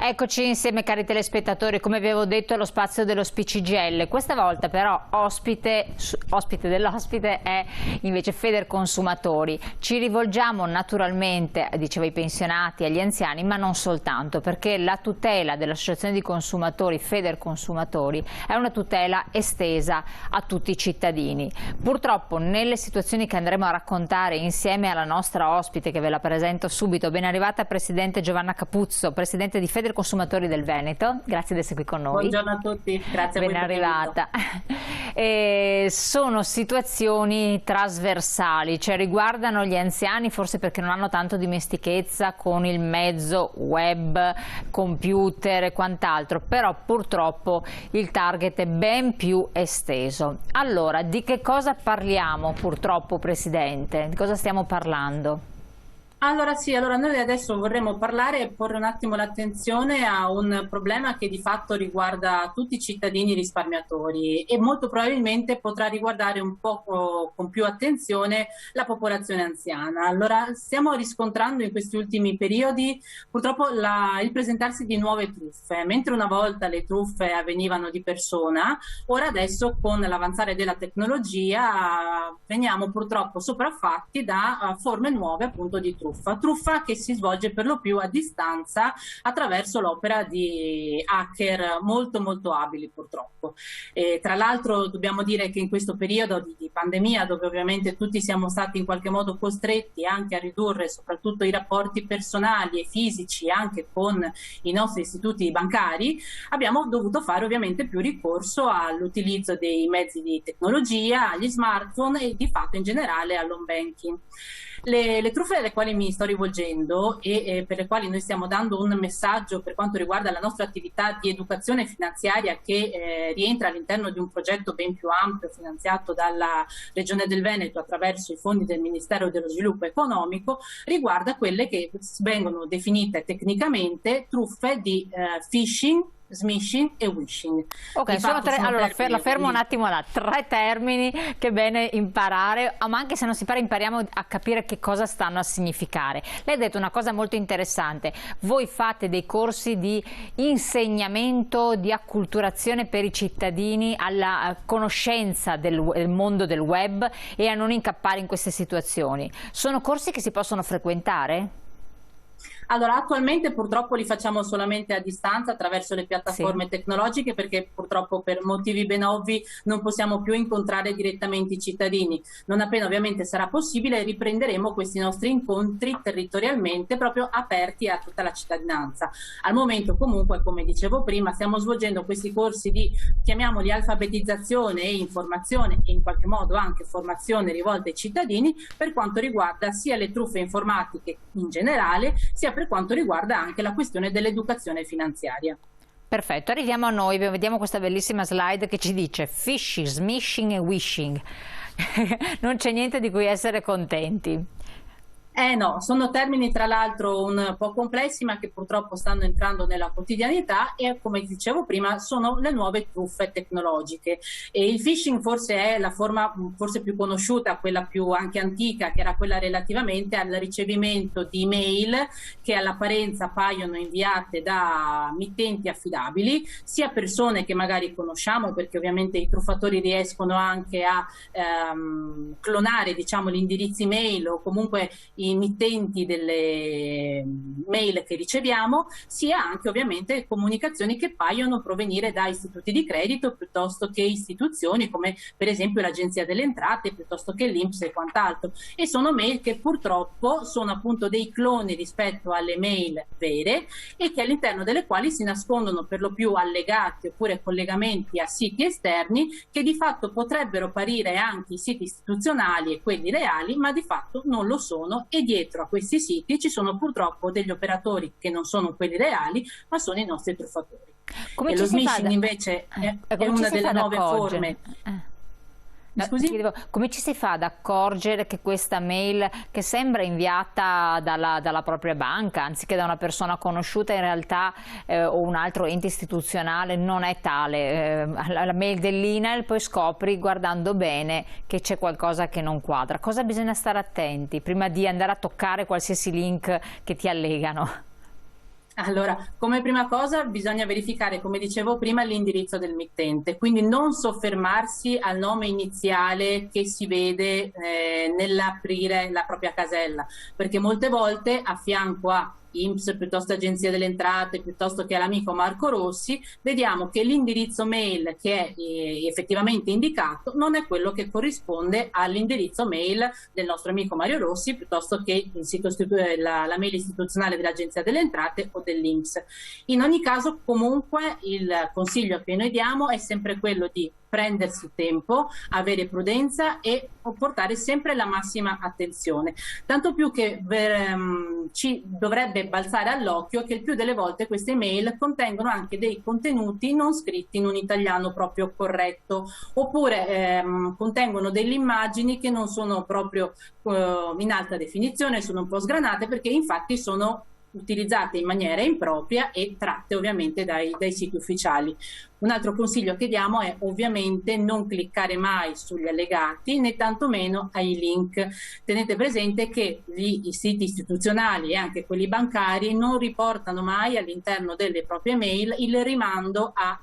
Eccoci insieme cari telespettatori, come avevo detto è lo spazio dello Spicigelle, questa volta però ospite dell'ospite è invece Federconsumatori. Ci rivolgiamo naturalmente, dicevo, ai pensionati, agli anziani, ma non soltanto, perché la tutela dell'associazione di consumatori Federconsumatori è una tutela estesa a tutti i cittadini. Purtroppo nelle situazioni che andremo a raccontare insieme alla nostra ospite, che ve la presento subito, ben arrivata Presidente Giovanna Capuzzo, Presidente di Federconsumatori del Veneto, grazie di essere qui con noi. Buongiorno a tutti, grazie a voi. Ben arrivata. Sono situazioni trasversali, cioè riguardano gli anziani forse perché non hanno tanto dimestichezza con il mezzo web, computer e quant'altro, però purtroppo il target è ben più esteso. Allora, di che cosa parliamo purtroppo, Presidente? Di cosa stiamo parlando? Allora noi adesso vorremmo parlare e porre un attimo l'attenzione a un problema che di fatto riguarda tutti i cittadini risparmiatori e molto probabilmente potrà riguardare un po' con più attenzione la popolazione anziana. Allora stiamo riscontrando in questi ultimi periodi purtroppo il presentarsi di nuove truffe, mentre una volta le truffe avvenivano di persona, ora adesso con l'avanzare della tecnologia veniamo purtroppo sopraffatti da forme nuove appunto di truffa che si svolge per lo più a distanza attraverso l'opera di hacker molto abili purtroppo. Tra l'altro dobbiamo dire che in questo periodo di pandemia, dove ovviamente tutti siamo stati in qualche modo costretti anche a ridurre soprattutto i rapporti personali e fisici anche con i nostri istituti bancari, abbiamo dovuto fare ovviamente più ricorso all'utilizzo dei mezzi di tecnologia, agli smartphone e di fatto in generale all'home banking. Le truffe alle quali mi sto rivolgendo e per le quali noi stiamo dando un messaggio per quanto riguarda la nostra attività di educazione finanziaria che rientra all'interno di un progetto ben più ampio finanziato dalla Regione del Veneto attraverso i fondi del Ministero dello Sviluppo Economico, riguarda quelle che vengono definite tecnicamente truffe di phishing, smishing e wishing. Ok, sono tre, allora la fermo un attimo là, tre termini che è bene imparare, ma anche se non si impara impariamo a capire che cosa stanno a significare. Lei ha detto una cosa molto interessante, voi fate dei corsi di insegnamento, di acculturazione per i cittadini alla conoscenza del mondo del web e a non incappare in queste situazioni. Sono corsi che si possono frequentare? Allora, attualmente purtroppo li facciamo solamente a distanza attraverso le piattaforme tecnologiche perché purtroppo per motivi ben ovvi non possiamo più incontrare direttamente i cittadini. Non appena ovviamente sarà possibile riprenderemo questi nostri incontri territorialmente proprio aperti a tutta la cittadinanza. Al momento comunque, come dicevo prima, stiamo svolgendo questi corsi di, chiamiamoli alfabetizzazione e informazione e in qualche modo anche formazione rivolta ai cittadini per quanto riguarda sia le truffe informatiche in generale, sia per quanto riguarda anche la questione dell'educazione finanziaria. Perfetto, arriviamo a noi, vediamo questa bellissima slide che ci dice phishing, smishing e wishing. Non c'è niente di cui essere contenti. No, sono termini tra l'altro un po' complessi ma che purtroppo stanno entrando nella quotidianità e come dicevo prima sono le nuove truffe tecnologiche. E il phishing forse è la forma forse più conosciuta, quella più anche antica, che era quella relativamente al ricevimento di email che all'apparenza appaiono inviate da mittenti affidabili, sia persone che magari conosciamo perché ovviamente i truffatori riescono anche a clonare diciamo gli indirizzi email o comunque i mittenti delle mail che riceviamo, sia anche ovviamente comunicazioni che paiono provenire da istituti di credito piuttosto che istituzioni come per esempio l'Agenzia delle Entrate piuttosto che l'INPS e quant'altro, e sono mail che purtroppo sono appunto dei cloni rispetto alle mail vere e che all'interno delle quali si nascondono per lo più allegati oppure collegamenti a siti esterni che di fatto potrebbero apparire anche i siti istituzionali e quelli reali, ma di fatto non lo sono e dietro a questi siti ci sono purtroppo degli operatori che non sono quelli reali ma sono i nostri truffatori. Come e lo smishing invece è una delle nuove forme. Scusi? Chiedevo, come ci si fa ad accorgere che questa mail che sembra inviata dalla propria banca, anziché da una persona conosciuta, in realtà o un altro ente istituzionale non è tale? La mail dell'INAIL poi scopri guardando bene che c'è qualcosa che non quadra. Cosa bisogna stare attenti prima di andare a toccare qualsiasi link che ti allegano? Allora, come prima cosa bisogna verificare, come dicevo prima, l'indirizzo del mittente, quindi non soffermarsi al nome iniziale che si vede nell'aprire la propria casella, perché molte volte a fianco a INPS piuttosto Agenzia delle Entrate, piuttosto che all'amico Marco Rossi, vediamo che l'indirizzo mail che è effettivamente indicato non è quello che corrisponde all'indirizzo mail del nostro amico Mario Rossi, piuttosto che il sito la mail istituzionale dell'Agenzia delle Entrate o dell'INPS. In ogni caso, comunque, il consiglio che noi diamo è sempre quello di prendersi tempo, avere prudenza e portare sempre la massima attenzione. Tanto più che ci dovrebbe balzare all'occhio che il più delle volte queste email contengono anche dei contenuti non scritti in un italiano proprio corretto, oppure contengono delle immagini che non sono proprio in alta definizione, sono un po' sgranate, perché infatti sono utilizzate in maniera impropria e tratte ovviamente dai siti ufficiali. Un altro consiglio che diamo è ovviamente non cliccare mai sugli allegati né tantomeno ai link. Tenete presente che i siti istituzionali e anche quelli bancari non riportano mai all'interno delle proprie mail il rimando a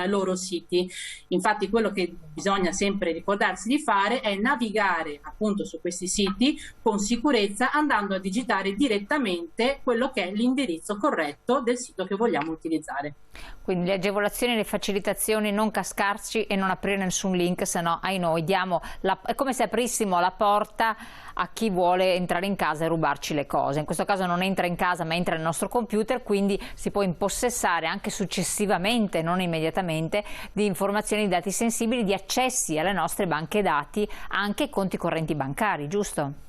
loro siti. Infatti quello che bisogna sempre ricordarsi di fare è navigare appunto su questi siti con sicurezza, andando a digitare direttamente quello che è l'indirizzo corretto del sito che vogliamo utilizzare. Quindi le agevolazioni e le facilitazioni, non cascarci e non aprire nessun link, se no ai noi è come se aprissimo la porta a chi vuole entrare in casa e rubarci le cose. In questo caso non entra in casa ma entra nel nostro computer, quindi si può impossessare anche successivamente, non immediatamente, di informazioni, di dati sensibili, di accessi alle nostre banche dati, anche conti correnti bancari, giusto?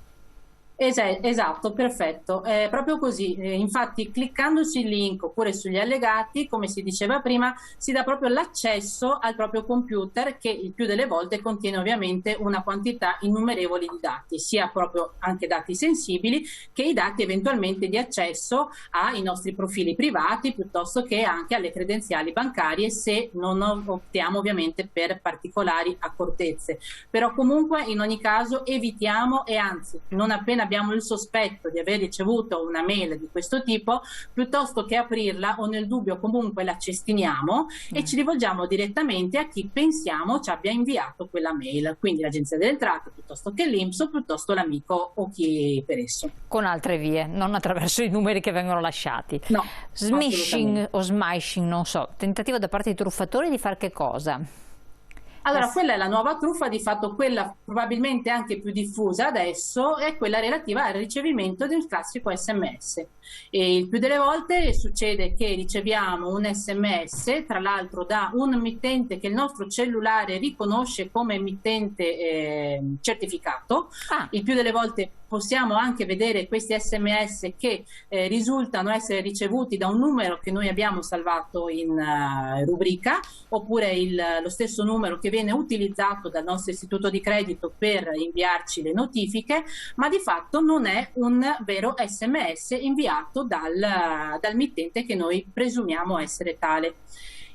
Esatto, perfetto, è proprio così. Infatti cliccando sui link oppure sugli allegati, come si diceva prima, si dà proprio l'accesso al proprio computer, che il più delle volte contiene ovviamente una quantità innumerevole di dati, sia proprio anche dati sensibili che i dati eventualmente di accesso ai nostri profili privati, piuttosto che anche alle credenziali bancarie, se non optiamo ovviamente per particolari accortezze. Però comunque in ogni caso evitiamo, e anzi non appena abbiamo il sospetto di aver ricevuto una mail di questo tipo, piuttosto che aprirla o nel dubbio comunque la cestiniamo e ci rivolgiamo direttamente a chi pensiamo ci abbia inviato quella mail, quindi l'Agenzia delle Entrate piuttosto che l'INPS o piuttosto l'amico o chi per esso. Con altre vie, non attraverso i numeri che vengono lasciati. No, smishing o smishing, non so, tentativo da parte dei truffatori di far che cosa? Allora, quella è la nuova truffa, di fatto quella probabilmente anche più diffusa adesso, è quella relativa al ricevimento del classico SMS. E il più delle volte succede che riceviamo un SMS, tra l'altro da un mittente che il nostro cellulare riconosce come emittente certificato. Il più delle volte possiamo anche vedere questi SMS che risultano essere ricevuti da un numero che noi abbiamo salvato in rubrica, oppure lo stesso numero che viene utilizzato dal nostro istituto di credito per inviarci le notifiche, ma di fatto non è un vero SMS inviato dal mittente che noi presumiamo essere tale.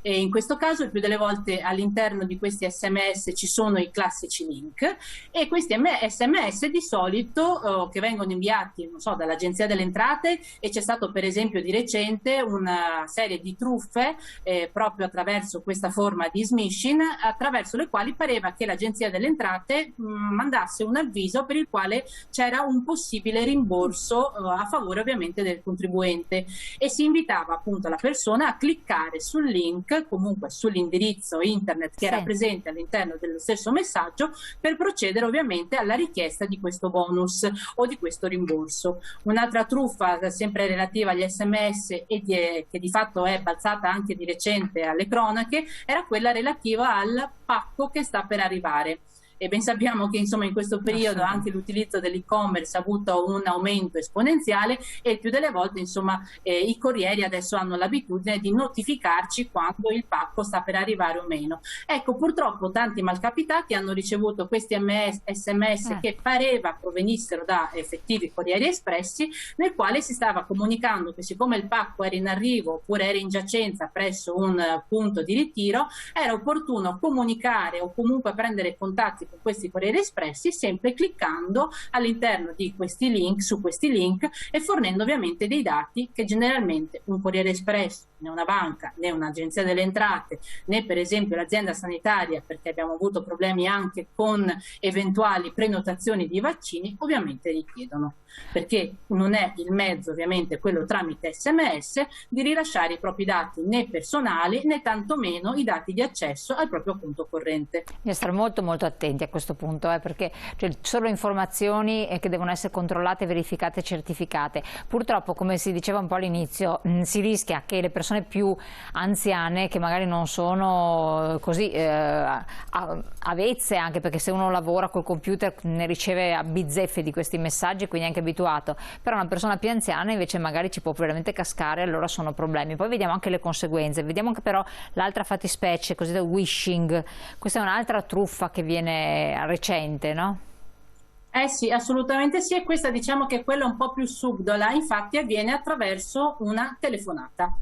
E in questo caso il più delle volte all'interno di questi SMS ci sono i classici link, e questi SMS di solito che vengono inviati, non so, dall'Agenzia delle Entrate, e c'è stato per esempio di recente una serie di truffe proprio attraverso questa forma di smishing, attraverso le quali pareva che l'Agenzia delle Entrate mandasse un avviso per il quale c'era un possibile rimborso a favore ovviamente del contribuente, e si invitava appunto la persona a cliccare sul link, comunque sull'indirizzo internet che era presente all'interno dello stesso messaggio, per procedere ovviamente alla richiesta di questo bonus o di questo rimborso. Un'altra truffa sempre relativa agli SMS e che di fatto è balzata anche di recente alle cronache era quella relativa al pacco che sta per arrivare. E ben sappiamo che insomma in questo periodo anche l'utilizzo dell'e-commerce ha avuto un aumento esponenziale, e il più delle volte insomma i corrieri adesso hanno l'abitudine di notificarci quando il pacco sta per arrivare o meno. Ecco, purtroppo tanti malcapitati hanno ricevuto questi SMS che pareva provenissero da effettivi corrieri espressi, nel quale si stava comunicando che siccome il pacco era in arrivo oppure era in giacenza presso un punto di ritiro, era opportuno comunicare o comunque prendere contatti con questi Corrieri Espressi, sempre cliccando all'interno di questi link, su questi link, e fornendo ovviamente dei dati che generalmente un Corriere Espresso, né una banca, né un'agenzia delle entrate, né per esempio l'azienda sanitaria, perché abbiamo avuto problemi anche con eventuali prenotazioni di vaccini, ovviamente richiedono, perché non è il mezzo ovviamente quello tramite SMS di rilasciare i propri dati né personali né tantomeno i dati di accesso al proprio conto corrente. Bisogna stare molto molto attenti a questo punto, perché solo informazioni che devono essere controllate, verificate e certificate. Purtroppo, come si diceva un po' all'inizio, si rischia che le persone più anziane, che magari non sono così avvezze, anche perché se uno lavora col computer ne riceve a bizzeffe di questi messaggi, quindi è anche abituato, però una persona più anziana invece magari ci può veramente cascare, allora sono problemi. Poi vediamo anche le conseguenze, vediamo anche però l'altra fattispecie, cosiddetto wishing. Questa è un'altra truffa che viene recente, no? Eh sì, assolutamente sì, e questa diciamo che è quella un po' più subdola, infatti avviene attraverso una telefonata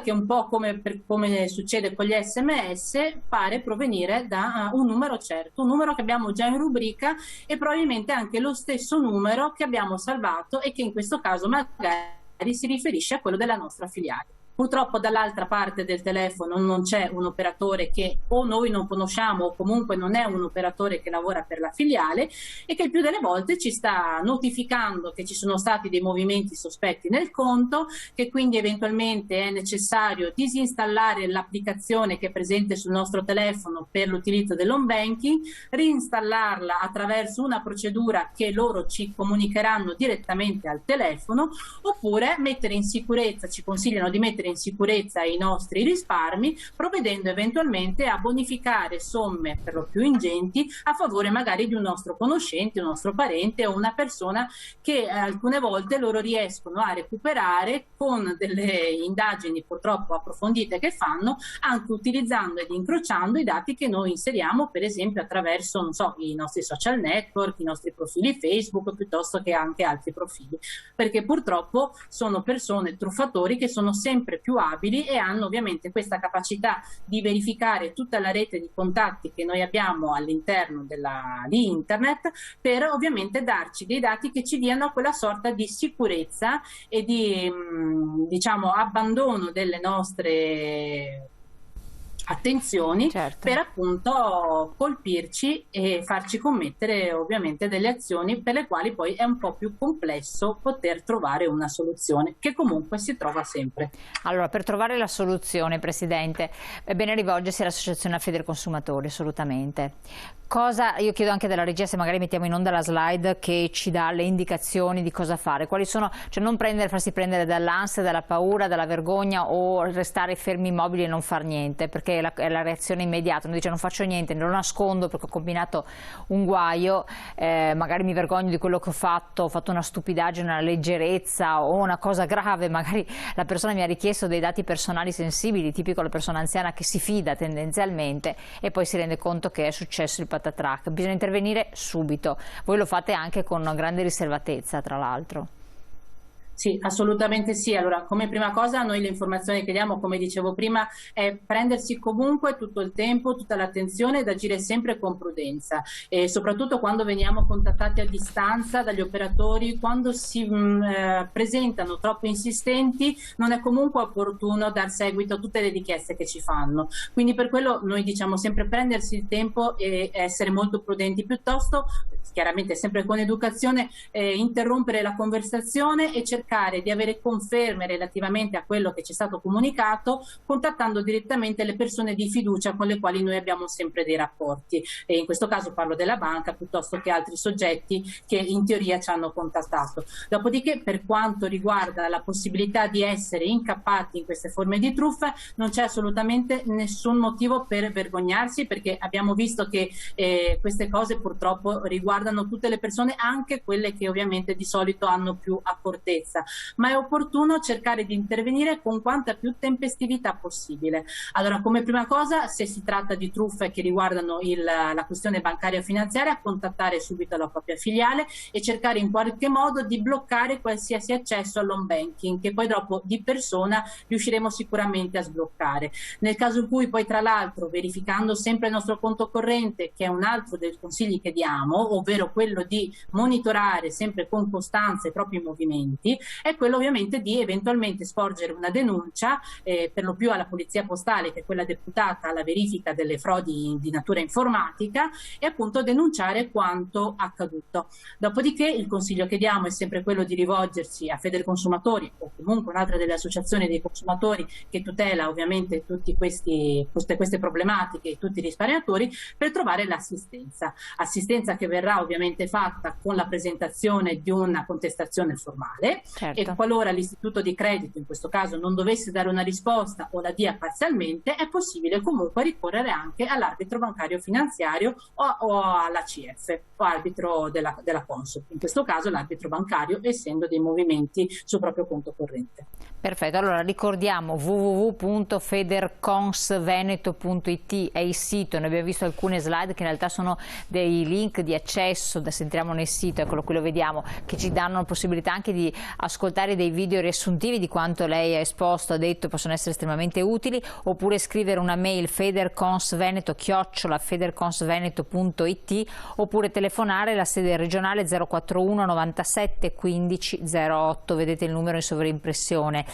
che un po' come succede con gli SMS pare provenire da un numero certo, un numero che abbiamo già in rubrica e probabilmente anche lo stesso numero che abbiamo salvato e che in questo caso magari si riferisce a quello della nostra filiale. Purtroppo dall'altra parte del telefono non c'è un operatore che o noi non conosciamo o comunque non è un operatore che lavora per la filiale e che il più delle volte ci sta notificando che ci sono stati dei movimenti sospetti nel conto, che quindi eventualmente è necessario disinstallare l'applicazione che è presente sul nostro telefono per l'utilizzo dell'home banking, reinstallarla attraverso una procedura che loro ci comunicheranno direttamente al telefono, oppure mettere in sicurezza, ci consigliano di mettere in sicurezza i nostri risparmi, provvedendo eventualmente a bonificare somme per lo più ingenti a favore magari di un nostro conoscente, un nostro parente o una persona che alcune volte loro riescono a recuperare con delle indagini purtroppo approfondite che fanno, anche utilizzando ed incrociando i dati che noi inseriamo per esempio attraverso, non so, i nostri social network, i nostri profili Facebook piuttosto che anche altri profili, perché purtroppo sono persone, truffatori, che sono sempre più abili e hanno ovviamente questa capacità di verificare tutta la rete di contatti che noi abbiamo all'interno di internet, per ovviamente darci dei dati che ci diano quella sorta di sicurezza e di diciamo abbandono delle nostre attenzioni, certo, per appunto colpirci e farci commettere ovviamente delle azioni per le quali poi è un po' più complesso poter trovare una soluzione, che comunque si trova sempre. Allora, per trovare la soluzione, Presidente, è bene rivolgersi all'Associazione Federconsumatori, assolutamente. Io chiedo anche della regia se magari mettiamo in onda la slide che ci dà le indicazioni di cosa fare, quali sono, cioè non farsi prendere dall'ansia, dalla paura, dalla vergogna o restare fermi immobili e non far niente, perché è la reazione immediata. Uno dice non faccio niente, non lo nascondo perché ho combinato un guaio, magari mi vergogno di quello che ho fatto una stupidaggine, una leggerezza o una cosa grave, magari la persona mi ha richiesto dei dati personali sensibili, tipico la persona anziana che si fida tendenzialmente e poi si rende conto che è successo il patatrac. Bisogna intervenire subito. Voi lo fate anche con grande riservatezza, tra l'altro. Sì, assolutamente sì. Allora, come prima cosa noi le informazioni che diamo, come dicevo prima, è prendersi comunque tutto il tempo, tutta l'attenzione ed agire sempre con prudenza, e soprattutto quando veniamo contattati a distanza dagli operatori, quando si presentano troppo insistenti, non è comunque opportuno dar seguito a tutte le richieste che ci fanno. Quindi per quello noi diciamo sempre prendersi il tempo e essere molto prudenti, piuttosto, chiaramente sempre con educazione, interrompere la conversazione e cercare di avere conferme relativamente a quello che ci è stato comunicato, contattando direttamente le persone di fiducia con le quali noi abbiamo sempre dei rapporti, e in questo caso parlo della banca piuttosto che altri soggetti che in teoria ci hanno contattato. Dopodiché, per quanto riguarda la possibilità di essere incappati in queste forme di truffa, non c'è assolutamente nessun motivo per vergognarsi, perché abbiamo visto che queste cose purtroppo riguardano tutte le persone, anche quelle che ovviamente di solito hanno più accortezza. assistenza, ma è opportuno cercare di intervenire con quanta più tempestività possibile. Allora, come prima cosa, se si tratta di truffe che riguardano la questione bancaria o finanziaria, contattare subito la propria filiale e cercare in qualche modo di bloccare qualsiasi accesso all'home banking, che poi dopo di persona riusciremo sicuramente a sbloccare. Nel caso in cui poi, tra l'altro, verificando sempre il nostro conto corrente, che è un altro dei consigli che diamo, ovvero quello di monitorare sempre con costanza i propri movimenti, è quello ovviamente di eventualmente sporgere una denuncia per lo più alla Polizia Postale, che è quella deputata alla verifica delle frodi di natura informatica, e appunto denunciare quanto accaduto. Dopodiché il consiglio che diamo è sempre quello di rivolgersi a Federconsumatori o comunque un'altra delle associazioni dei consumatori che tutela ovviamente tutte queste problematiche e tutti i risparmiatori, per trovare assistenza che verrà ovviamente fatta con la presentazione di una contestazione formale. Certo. E qualora l'istituto di credito in questo caso non dovesse dare una risposta o la dia parzialmente, è possibile comunque ricorrere anche all'arbitro bancario finanziario o all'ACF o arbitro della Consob, in questo caso l'arbitro bancario, essendo dei movimenti sul proprio conto corrente. Perfetto, allora ricordiamo www.federconsveneto.it è il sito, ne abbiamo visto alcune slide che in realtà sono dei link di accesso, adesso entriamo nel sito, eccolo qui, lo vediamo, che ci danno la possibilità anche di ascoltare dei video riassuntivi di quanto lei ha esposto, ha detto, possono essere estremamente utili, oppure scrivere una mail federconsveneto@federconsveneto.it, oppure telefonare la sede regionale 041 97 15 08, vedete il numero in sovraimpressione.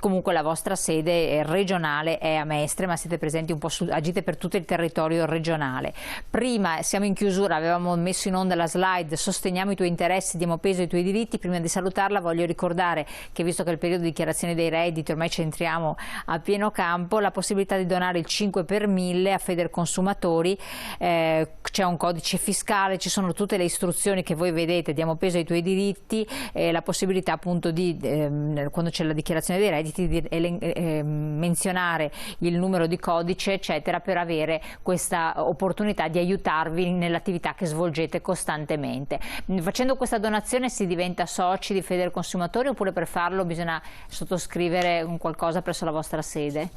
Comunque la vostra sede regionale è a Mestre, ma siete presenti un po' agite per tutto il territorio regionale. Prima, siamo in chiusura, avevamo messo in onda la slide "Sosteniamo i tuoi interessi, diamo peso ai tuoi diritti". Prima di salutarla voglio ricordare che, visto che è il periodo di dichiarazione dei redditi, ormai ci entriamo a pieno campo, la possibilità di donare il 5 per 1000 a Federconsumatori, c'è un codice fiscale, ci sono tutte le istruzioni che voi vedete, diamo peso ai tuoi diritti, la possibilità appunto di, quando c'è la dichiarazione dei redditi, di menzionare il numero di codice eccetera, per avere questa opportunità di aiutarvi nell'attività che svolgete costantemente. Facendo questa donazione si diventa soci di Federconsumatori, oppure per farlo bisogna sottoscrivere un qualcosa presso la vostra sede?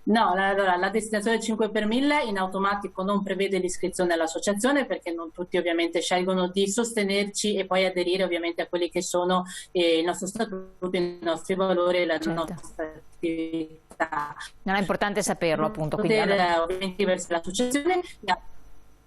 No, allora, la destinazione del 5 per 1000 in automatico non prevede l'iscrizione all'associazione, perché non tutti ovviamente scelgono di sostenerci e poi aderire ovviamente a quelli che sono il nostro statuto, i nostri valori e la nostra attività. Non è importante saperlo, appunto. Quindi ovviamente verso l'associazione.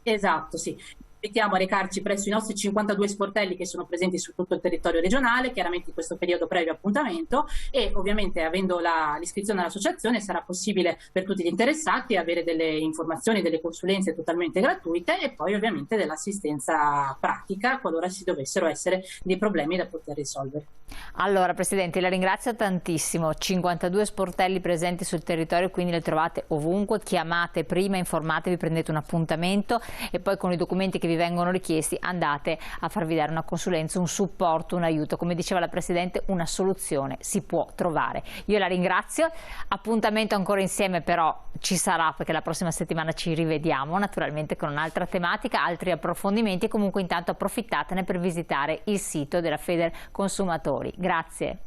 Esatto, sì. Invitiamo a recarci presso i nostri 52 sportelli che sono presenti su tutto il territorio regionale, chiaramente in questo periodo previo appuntamento, e ovviamente avendo l'iscrizione all'associazione sarà possibile per tutti gli interessati avere delle informazioni, delle consulenze totalmente gratuite, e poi ovviamente dell'assistenza pratica qualora ci dovessero essere dei problemi da poter risolvere. Allora Presidente, la ringrazio tantissimo. 52 sportelli presenti sul territorio, quindi le trovate ovunque, chiamate prima, informatevi, prendete un appuntamento e poi con i documenti che vi vengono richiesti andate a farvi dare una consulenza, un supporto, un aiuto. Come diceva la Presidente, una soluzione si può trovare. Io la ringrazio, appuntamento ancora insieme però ci sarà, perché la prossima settimana ci rivediamo naturalmente con un'altra tematica, altri approfondimenti, e comunque intanto approfittatene per visitare il sito della Federconsumatori. Grazie.